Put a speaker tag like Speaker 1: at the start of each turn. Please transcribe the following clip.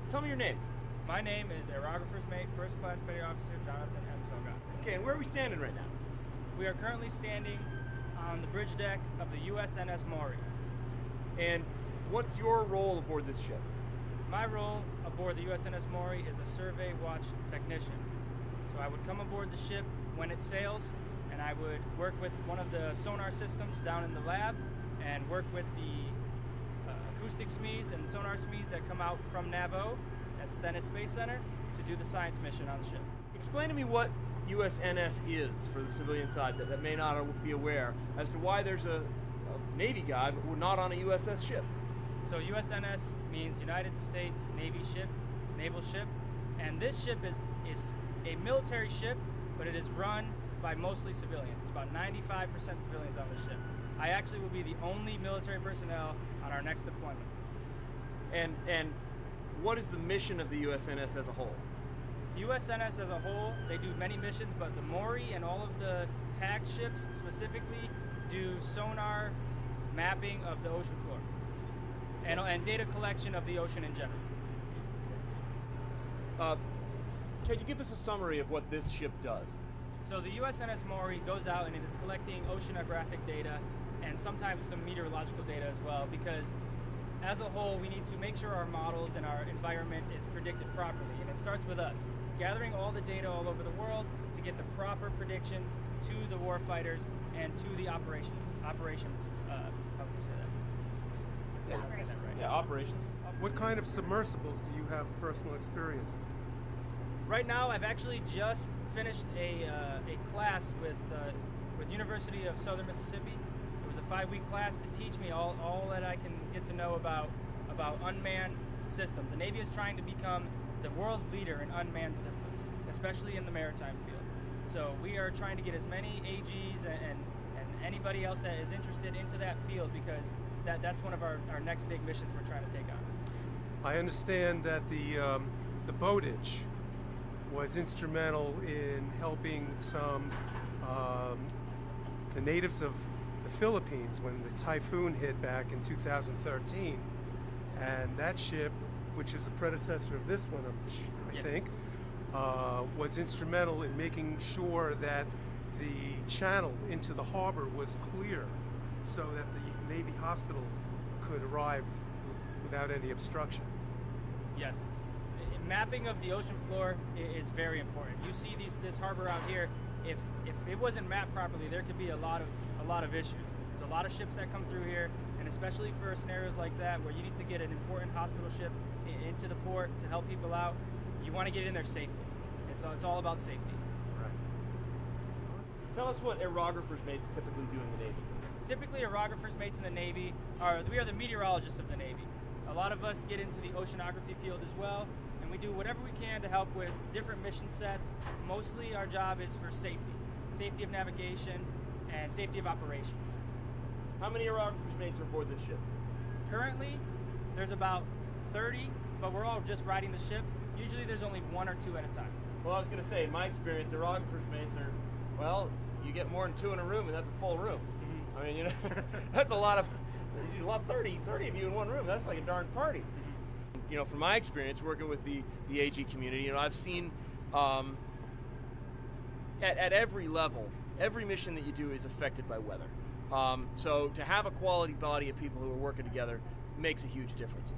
Speaker 1: Tell me your name.
Speaker 2: My name is Aerograher's Mate, First Class Petty Officer Jonathan M. Salgado.
Speaker 1: Okay, and where are we standing right now?
Speaker 2: We are currently standing on the bridge deck of the USNS Maury.
Speaker 1: And what's your role aboard this ship?
Speaker 2: My role aboard the USNS Maury is a survey watch technician. So I would come aboard the ship when it sails, and I would work with one of the sonar systems down in the lab and work with the acoustic SMEs and sonar SMEs that come out from NAVO at Stennis Space Center to do the science mission on the ship.
Speaker 1: Explain to me what USNS is for the civilian side that may not be aware as to why there's a Navy guy but we're not on a USS ship.
Speaker 2: So USNS means United States Navy ship, naval ship, and this ship is a military ship, but it is run by mostly civilians. It's about 95% civilians on the ship. I actually will be the only military personnel on our next deployment.
Speaker 1: And what is the mission of the USNS as a whole?
Speaker 2: USNS as a whole, they do many missions, but the Maury and all of the TAC ships specifically do sonar mapping of the ocean floor and data collection of the ocean in general.
Speaker 1: Can you give us a summary of what this ship does?
Speaker 2: So the USNS Maury goes out and it is collecting oceanographic data and sometimes some meteorological data as well, because as a whole we need to make sure our models and our environment is predicted properly, and it starts with us gathering all the data all over the world to get the proper predictions to the warfighters and to the operations. How would you say that?
Speaker 3: Operations.
Speaker 2: Right.
Speaker 1: Yeah, operations.
Speaker 4: What kind of submersibles do you have personal experience with?
Speaker 2: Right now, I've actually just finished a class with University of Southern Mississippi. It was a 5-week class to teach me all that I can get to know about unmanned systems. The Navy is trying to become the world's leader in unmanned systems, especially in the maritime field. So we are trying to get as many AGs and anybody else that is interested into that field, because that's one of our next big missions we're trying to take on.
Speaker 4: I understand that the boatage was instrumental in helping the natives of the Philippines when the typhoon hit back in 2013, and that ship, which is a predecessor of this one, I think, was instrumental in making sure that the channel into the harbor was clear so that the Navy hospital could arrive without any obstruction.
Speaker 2: Yes. Mapping of the ocean floor is very important. You see this harbor out here. If it wasn't mapped properly, there could be a lot of issues. There's a lot of ships that come through here, and especially for scenarios like that where you need to get an important hospital ship into the port to help people out, you want to get in there safely. It's all about safety.
Speaker 1: Right. Tell us what aerographers mates typically do in the Navy.
Speaker 2: Typically, aerographers mates in the Navy we are the meteorologists of the Navy. A lot of us get into the oceanography field as well, and we do whatever we can to help with different mission sets. Mostly our job is for safety of navigation and safety of operations.
Speaker 1: How many aerographers mates are aboard this ship?
Speaker 2: Currently, there's about 30, but we're all just riding the ship. Usually there's only 1 or 2 at a time.
Speaker 1: Well, I was going to say, in my experience, aerographers mates are, well, you get more than 2 in a room, and that's a full room. Mm-hmm. I mean, you know, that's a lot of 30 of you in one room. That's like a darn party. Mm-hmm. You know, from my experience working with the AG community, you know, I've seen at every level, every mission that you do is affected by weather. So to have a quality body of people who are working together makes a huge difference.